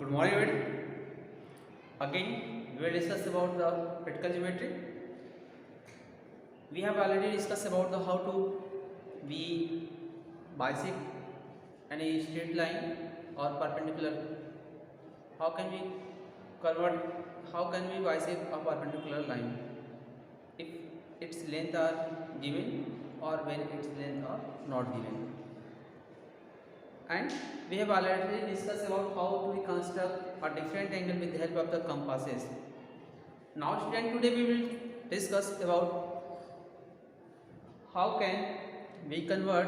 Good morning, everybody. Again, we will discuss about the practical geometry. We have already discussed about the how to we bisect any straight line or perpendicular. How can we convert? How can we bisect a perpendicular line if its length are given or when its length are not given? And we have already discussed about how to construct a different angle with the help of the compasses. Now student, today we will discuss about how can we convert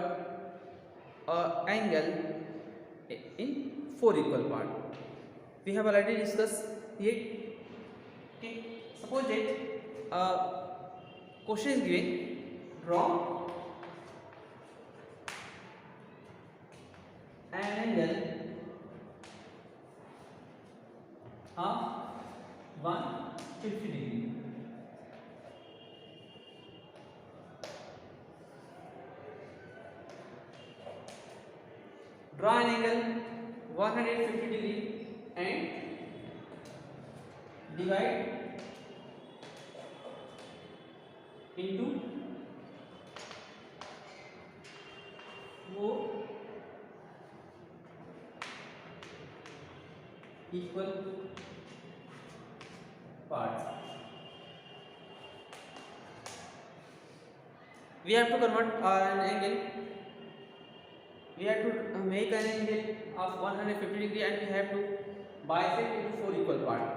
a angle in four equal part. We have already discussed it. Okay. Suppose that question is given, draw an angle of 150 degree. Draw an angle 150 degree and divide into 4 equal parts. We have to convert an angle. We have to make an angle of 150 degree and we have to bisect into 4 equal parts.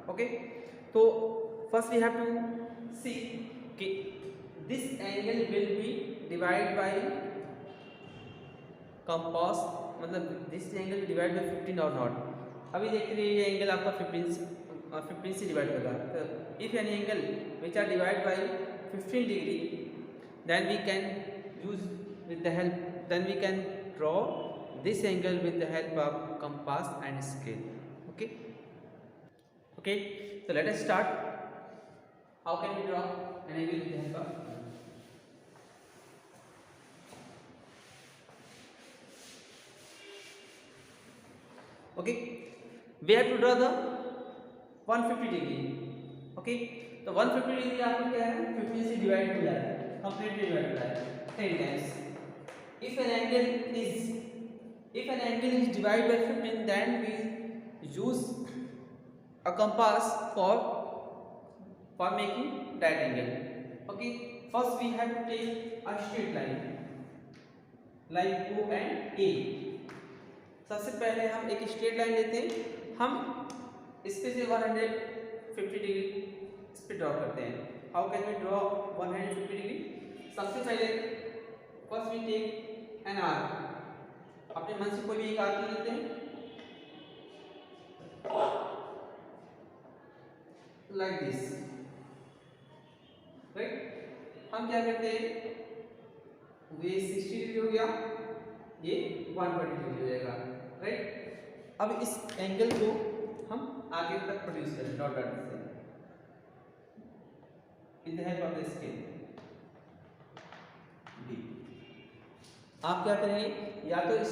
Okay. So first we have to see okay, this angle will be divided by compass. मतलब this angle divided by 15 or not. अभी देख रहे ये angle आपका 15 से divide होगा. तो if any angle which are divide by 15 degree then we can use with the help, then we can draw this angle with the help of compass and scale. Okay, so let us start. How can we draw an angle with the help of okay, we have to draw the 150 degree. Okay, तो 150 degree आपको क्या है 15 से divide हो जाता है, completely divide होता है 10 times. If an angle is divided by 15, then we use a compass for making that angle. Okay, first we have to take a straight line like O and A. सबसे पहले हम एक straight line लेते हैं, हम इस पे से 150 डिग्री इस पे ड्रॉ करते हैं. How can we draw 150 degree? सबसे पहले first we take an arc. अपने मन से कोई भी एक आर्क लेते हैं लाइक दिस, राइट. हम क्या करते हैं, ये 60 डिग्री हो गया, ये 120 डिग्री हो जाएगा, राइट. अब इस एंगल को हम आगे तक प्रोड्यूस करें डॉट डॉट से with the help of the scale B. आप क्या करेंगे, या तो इस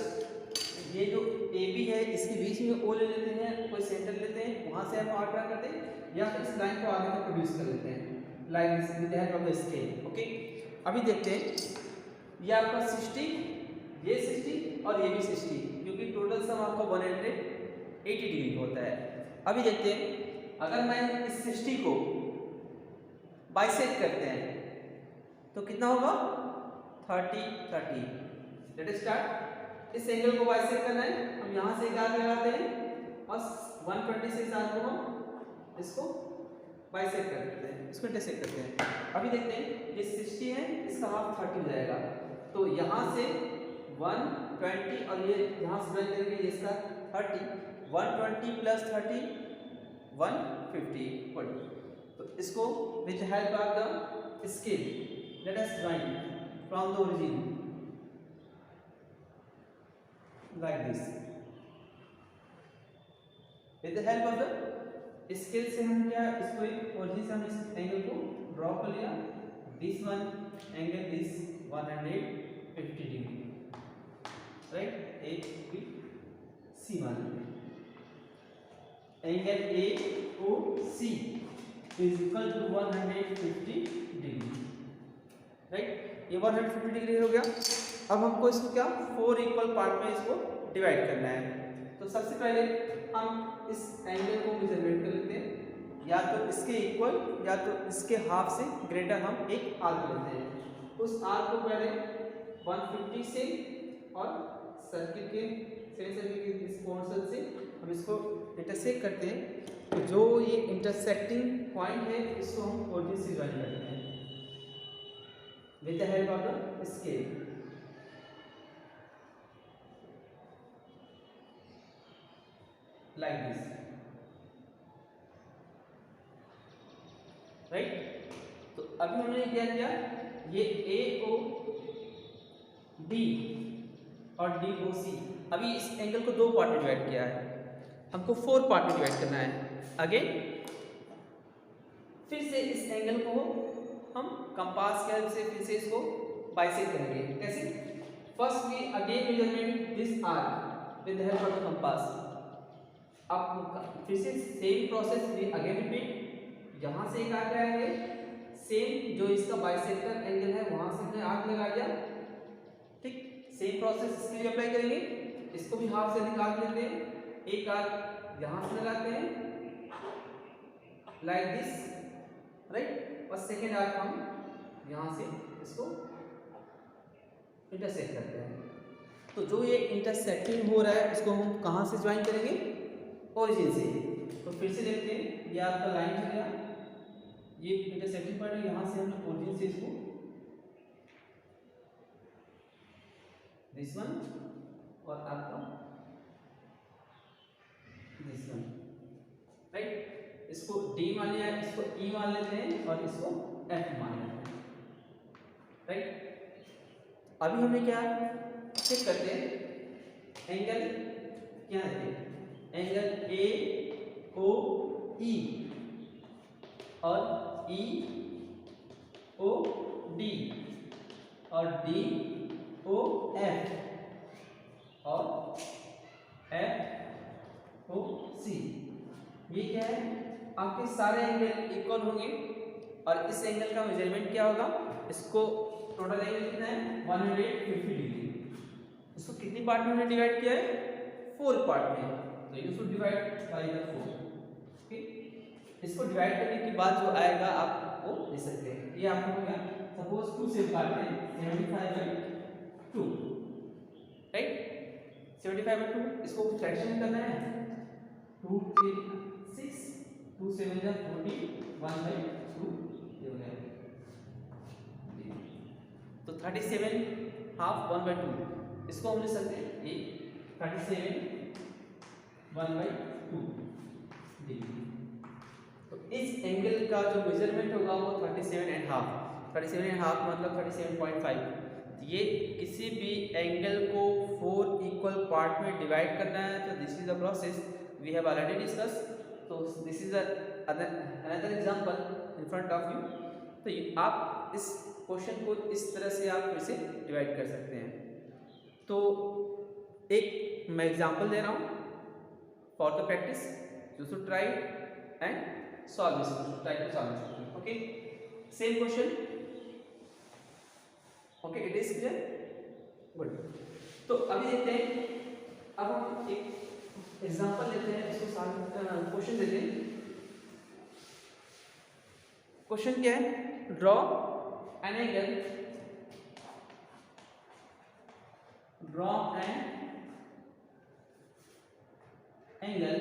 ये जो ए बी है इसके बीच में ओ ले लेते हैं, कोई सेंटर लेते हैं, वहां से हम आर्क ड्रा करते हैं, या फिर इस लाइन को आगे तक प्रोड्यूस कर लेते हैं like this with the help of the scale. Okay, अभी देखते हैं, ये आपका 60, ये 60 और ये भी 60, क्योंकि टोटल सम आपका 180 डिग्री होता है. अभी देखते हैं, अगर मैं इस 60 को बाइसेक्ट करते हैं तो कितना होगा 30 30. Let us start. इस एंगल को बाइसेक्ट करना है, हम यहां से एक आर्क लगाते हैं और 120 से इस आर्क को हम इसको बाइसेक्ट कर देते हैं, इसको इंटरसेक्ट करते हैं. अभी देखते हैं, ये 60 है, इसका हाफ 30 हो जाएगा, तो यहां से 120 और ये यहाँ से ज्वाइन करेंगे, ये इसका 30, 120 प्लस 30 150 40. तो इसको with help of the scale let us join from the origin like this. With the help of the scale से हम क्या, इसको एक ओरिजिन से हम इस एंगल को ड्रॉ कर लिया. This one angle is 150 degree, right. A B C1. Angle AOC is equal to 150 degree, right. ये 150 डिग्री हो गया। अब हमको इसको क्या 4 इक्वल पार्ट में इसको डिवाइड करना है। तो सबसे पहले हम इस एंगल को मेजरमेंट कर लेते हैं, या तो इसके इक्वल या तो इसके हाफ से ग्रेटर हम एक आर्क लेते हैं। उस आर्क को पहले 150 से और सर्किल के इस पोर्शन से हम इसको इंटरसेक्ट करते हैं। तो जो ये इंटरसेक्टिंग पॉइंट है इसको हम ओरिजिन से ज्वाइन करते हैं with the help of the scale. Like this, right. तो अभी हमने क्या किया, ये AOD और DOC, अभी इस एंगल को 2 पार्ट में डिवाइड किया है, हमको 4 पार्ट में डिवाइड करना है। अगेन फिर से इस एंगल को हम कंपास की हेल्प से फिर से इसको बाइसेक्ट करेंगे। कैसे? First we again measurement this arc with the help of the compass. अब फिर से same process we again repeat. यहां से एक आर्क लगाएंगे, सेम जो इसका बाइसेक्टर एंगल है वहां से हमने आर्क लगा दिया, ठीक। सेम प्रोसेस इसके लिए अप्लाई करेंगे। इसको भी हाफ से निकाल लेते हैं, एक आर्क यहां से लगाते हैं लाइक दिस, राइट। और सेकेंड आर्क हम यहां से इसको इंटरसेक्ट करते हैं। तो जो ये इंटरसेक्टिंग हो रहा है उसको हम कहां से ज्वाइन करेंगे, ओरिजिन से। तो फिर से देखते हैं, ये आपका लाइन हो गया, ये इंटरसेक्टिंग पॉइंट है, यहां से हम ओरिजिन से इसको दिस वन और आपका दिस वन, राइट। इसको D मान लिया, इसको E मान लेते हैं और इसको F मान लेते हैं, राइट। अभी हमें क्या चेक करते हैं, एंगल क्या है, एंगल AOE और EOD और DOF और FOC, ये क्या है, आपके सारे एंगल इक्वल होंगे। और इस एंगल का मेजरमेंट क्या होगा, इसको टोटल एंगल कितना है 150 डिग्री। इसको कितनी पार्ट में हमने डिवाइड किया है, 4 पार्ट में। तो you should divide by the 4, ठीक। इसको डिवाइड करने के बाद जो आएगा आप वो ले सकते हैं। ये आपको हो गया, सपोज 2 से काटते हैं 75/2, राइट। 75/2 इसको फ्रैक्शन करना है, 2 3 6 2 7 जा 40 1/2 ये हो गया। तो 37 हाफ 1/2 इसको हम ले सकते हैं, ये 37 1/2 डिग्री। तो इस एंगल का जो मेजरमेंट होगा वो 37.5 मतलब 37.5। ये किसी भी एंगल को 4 इक्वल पार्ट में डिवाइड करना है, तो this is the process we have already discuss. तो this is another example in front of you. तो आप इस क्वेश्चन को इस तरह से आप फिर से डिवाइड कर सकते हैं। तो एक मैं एग्जांपल दे रहा हूँ for the practice, you should try and solve this question, try to solve this question, okay, same question, okay, it is clear, good। तो अभी देखते हैं, अब हम एक एग्जांपल लेते हैं, इसको सॉल्व क्वेश्चन देते हैं। क्वेश्चन क्या है, draw an angle, draw an angle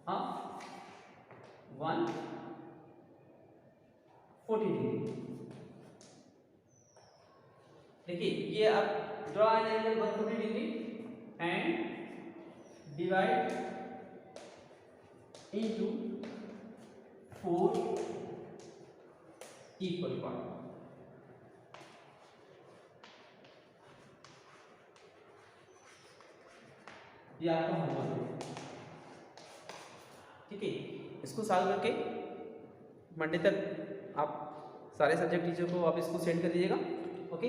of 140 degree. देखिए ये आप draw an angle 140 degree and divide into 4 equal part. ये आपका होमवर्क है, ठीक है। इसको सॉल्व करके मंडे तक आप सारे सब्जेक्ट टीचर को आप इसको सेंड कर दीजिएगा, ओके।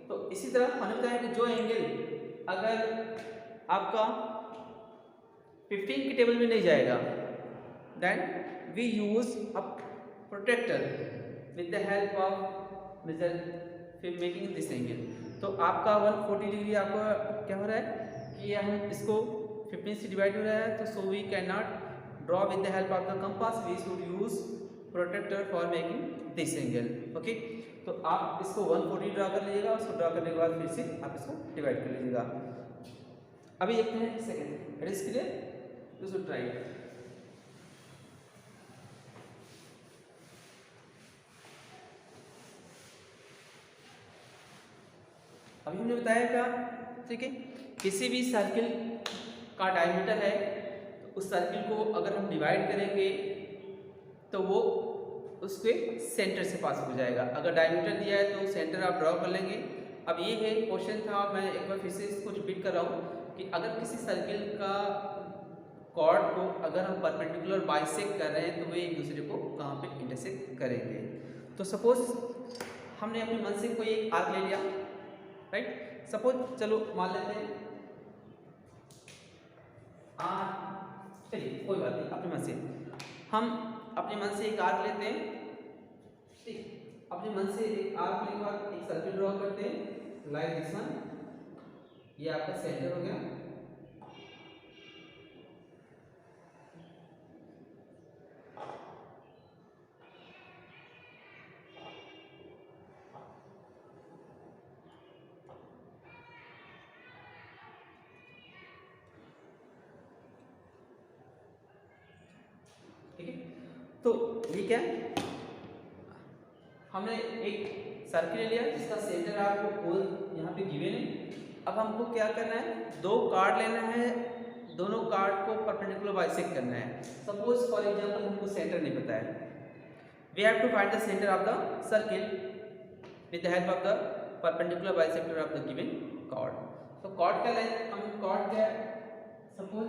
तो इसी तरह हमने बताया कि जो एंगल अगर आपका 15 के टेबल में नहीं जाएगा। Then we use a protractor with the help of measure फिर मेकिंग दिस एंगल। तो आपका 140 डिग्री आपका क्या हो रहा है कि हम इसको 15 से डिवाइड हो रहा है, तो so we can not draw with the help of the compass, we should use protractor for making this angle. Okay, तो आप इसको 140 ड्रा कर लीजिएगा, उसको ड्रा करने के बाद फिर से आप इसको डिवाइड कर लीजिएगा। अभी देखते हैं second, it is clear, you should try it. अभी हमने बताया क्या, ठीक है, किसी भी सर्किल का डायमीटर है, तो उस सर्किल को अगर हम डिवाइड करेंगे तो वो उसके सेंटर से पास हो जाएगा। अगर डायमीटर दिया है तो सेंटर आप ड्रॉ कर लेंगे। अब ये है क्वेश्चन था, मैं एक बार फिर से इसको रिपीट कर रहा हूँ कि अगर किसी सर्किल का कॉर्ड को अगर हम परपेंडिकुलर बाइसेक्ट कर रहे हैं तो वे एक दूसरे को कहाँ पे इंटरसेक्ट करेंगे। तो सपोज हमने अपने मन से कोई एक आर्क ले लिया, राइट, सपोज चलो मान लेते हैं चलिए कोई बात नहीं, अपने मन से हम अपने मन से एक आर्क लेते हैं, ठीक, अपने मन से एक आर्क लेने के बाद एक सर्किल ड्रॉ करते हैं लाइक दिस वन, ये आपका सेंटर हो गया। ठीक है, तो ये क्या हमने एक सर्किल लिया जिसका सेंटर आपको यहाँ पे गिवन है। अब हमको क्या करना है, दो कार्ड लेना है, दोनों कार्ड को परपेंडिकुलर बाइसेक्ट करना है। सपोज फॉर एग्जांपल हमको सेंटर नहीं पता है, we have to find the centre of the circle with the help of the perpendicular bisector of the given chord. तो कॉर्ड का लेंथ, हम कॉर्ड क्या, सपोज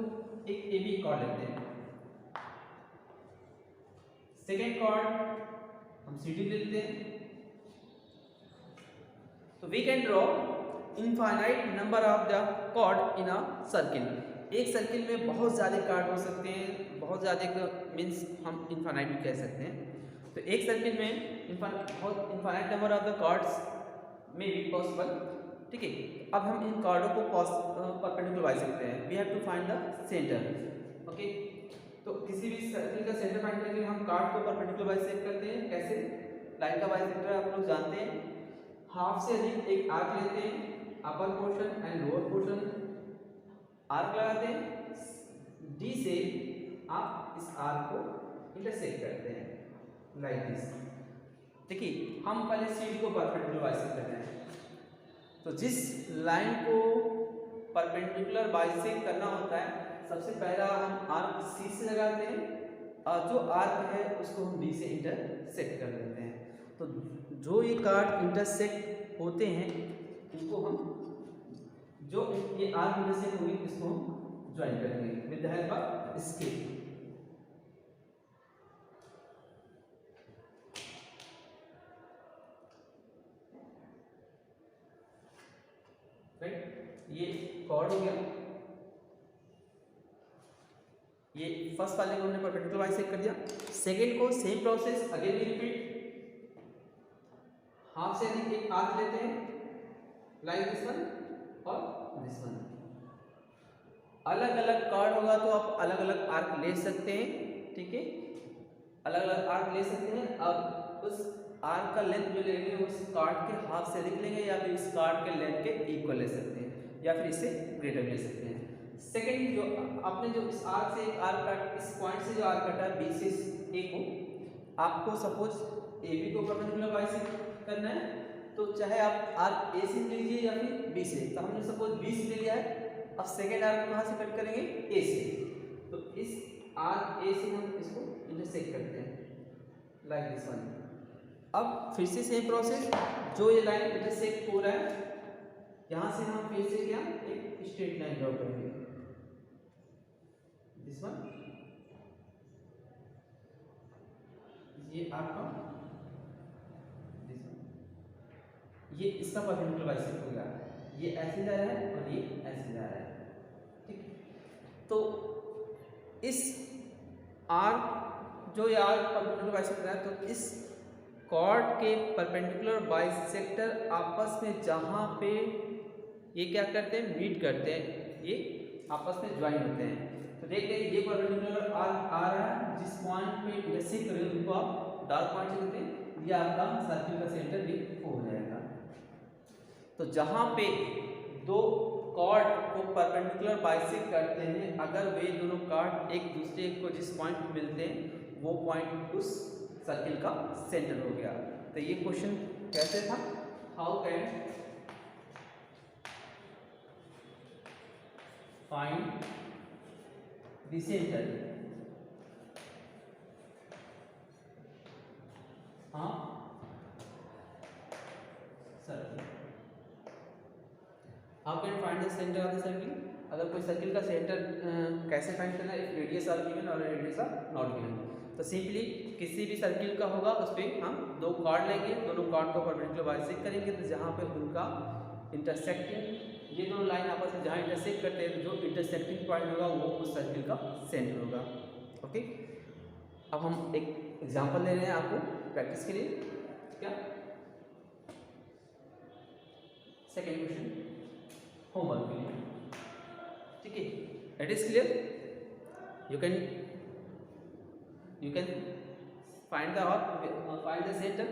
एक AB कॉर्ड लेते हैं, सेकेंड कॉर्ड हम CD लेते हैं। तो we can draw infinite number of the chord in a circle. एक सर्किल में बहुत ज़्यादा कार्ड हो सकते हैं, बहुत ज़्यादा मीन्स हम इनफाइनाइट भी कह सकते हैं। तो एक सर्किल में infinite number of the cards में बी पॉसिबल, ठीक है। अब हम इन कार्डों को परपेंडिकुलर बाइसेक्ट सकते हैं, we have to find the centre. Okay, तो किसी भी सर्किल का सेंटर फाइंड करने के लिए हम कार्ड को परपेंडिकुलर बाइसेक्ट करते हैं। कैसे, लाइन का बाइसेक्टर आप लोग जानते हैं, हाफ से अधिक एक आर्क लेते हैं, upper portion and lower portion arc लगाते हैं, डी से आप इस आर्क को इंटरसेक्ट करते हैं लाइक दिस। देखिए हम पहले सीडी को परपेंडिकुलर बाइसेक्ट करना है, तो जिस लाइन को परपेंडिकुलर बाइसेक्ट करना होता है सबसे पहला हम आर्क सी से लगाते हैं और जो आर्क है उसको हम बी से इंटरसेक्ट कर देते हैं। तो जो ये कार्ड इंटरसेक्ट होते हैं इनको हम, जो ये आर्क इंटरसेक्ट होगी इसको हम ज्वाइन करेंगे with the help of scale. Right, ये कॉर्ड हो गया, ये फर्स्ट वाले को हमने परपेंडिकुलर बाइसेक्ट कर दिया। सेकेंड को same process again we repeat, half से अधिक एक आर्क लेते हैं लाइक दिस वन और दिस वन। अलग अलग कार्ड होगा तो आप अलग अलग आर्क ले सकते हैं, ठीक है, अलग अलग आर्क ले सकते हैं। अब उस आर्क का लेंथ जो लेंगे उस कार्ड के हाफ से अधिक लेंगे या फिर इस कार्ड के लेंथ के इक्वल ले सकते हैं या फिर इससे ग्रेटर ले सकते हैं। सेकंड, जो आपने जो इस आर्क से एक आर्क काट, इस पॉइंट से जो आर्क काटा बी से ए को, आपको सपोज ए बी को परपेंडिकुलर बाइसेक्ट करना है, तो चाहे आप आर्क ए से लीजिए या फिर बी से। तो हमने सपोज बी से ले लिया है, अब सेकेंड आर्क कहाँ से कट करेंगे, ए से। तो इस आर्क ए से हम इसको इंटरसेक्ट करते हैं लाइक दिस वन। अब फिर से सेम प्रोसेस, जो ये लाइन इंटरसेक्ट हो रहा है यहाँ से हम फिर से क्या एक स्ट्रेट लाइन ड्रॉ करेंगे दिस वन। ये आपका दिस वन, ये इसका परपेंडिकुलर बाइसेक्ट होगा, ये ऐसे जा रहा है और ये ऐसे जा रहा है, ठीक। तो इस आर जो यार परपेंडिकुलर बाइसेक्टर है, तो इस कॉर्ड के परपेंडिकुलर बाइसेक्टर आपस में जहाँ पे ये क्या करते हैं, मीट करते हैं, ये आपस में ज्वाइन होते हैं। तो देखते हैं ये परपेंडिकुलर आ रहा है, जिस पॉइंट पे इंटरसेक्ट करेंगे उनको आप डार्क पॉइंट से कहते हैं, ये आपका सर्किल का सेंटर भी हो जाएगा। तो जहाँ पे दो कॉर्ड को परपेंडिकुलर बाइसेक्ट करते हैं, अगर वे दोनों कॉर्ड एक दूसरे को जिस पॉइंट पे मिलते हैं वो पॉइंट उस सर्किल का सेंटर हो गया। तो ये क्वेश्चन कैसे था, how can find the centre, हाँ circle, how can find the centre of the circle. अगर कोई सर्किल का सेंटर कैसे फाइंड करना है, रेडियस आर गिवन और रेडियस आर नॉट गिवन। तो सिंपली किसी भी सर्किल का होगा उस पर हम दो कॉर्ड लेंगे, दोनों कॉर्ड को परपेंडिकुलर बाइसेक्ट करेंगे, तो जहाँ पे उनका इंटरसेक्टिंग, ये दोनों लाइन आपस में जहाँ इंटरसेक्ट करते हैं, जो इंटरसेक्टिंग पॉइंट होगा वो उस सर्किल का सेंटर होगा। ओके, अब हम एक एग्जांपल ले रहे हैं आपको प्रैक्टिस के लिए। क्या सेकेंड क्वेश्चन होमवर्क के लिए, ठीक है, it is clear. you can find the center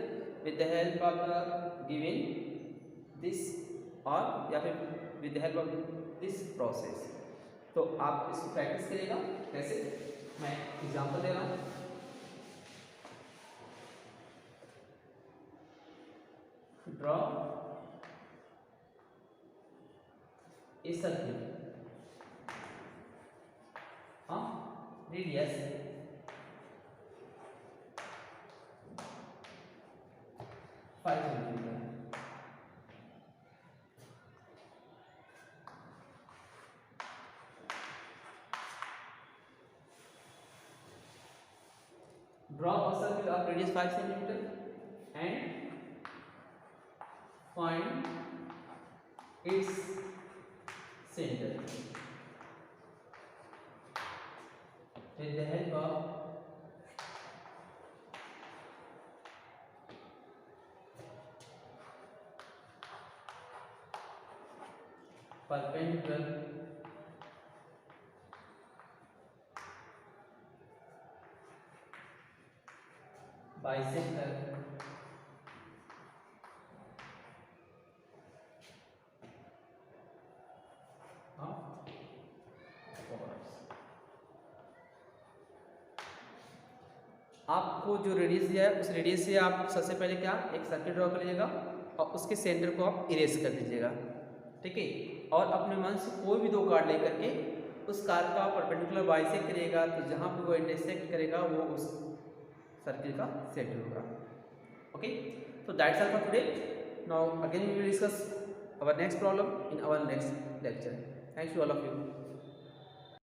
with the help of the given this or या फिर with the help of this process। तो आप इसको प्रैक्टिस करिएगा। कैसे, मैं एग्जांपल दे रहा हूँ। ड्रॉ ए सर्किल, हाँ radius 5 centimetre. Draw a circle of radius 5 centimeter and find its center with the help of perpendicular bisector आपको जो रेडियस दिया है उस रेडियस से आप सबसे पहले क्या एक सर्किल ड्रॉ कर लीजिएगा और उसके सेंटर को आप इरेज कर दीजिएगा, ठीक है। और अपने मन से कोई भी दो कार्ड लेकर के उस कार्ड का परपेंडिकुलर बाइसेक्ट करिएगा, तो जहाँ पे वो इंटरसेक्ट करेगा वो उस सर्किल का सेंटर होगा। Okay, so that's all for today. Now again we will discuss our next problem in our next lecture. Thanks to all of you.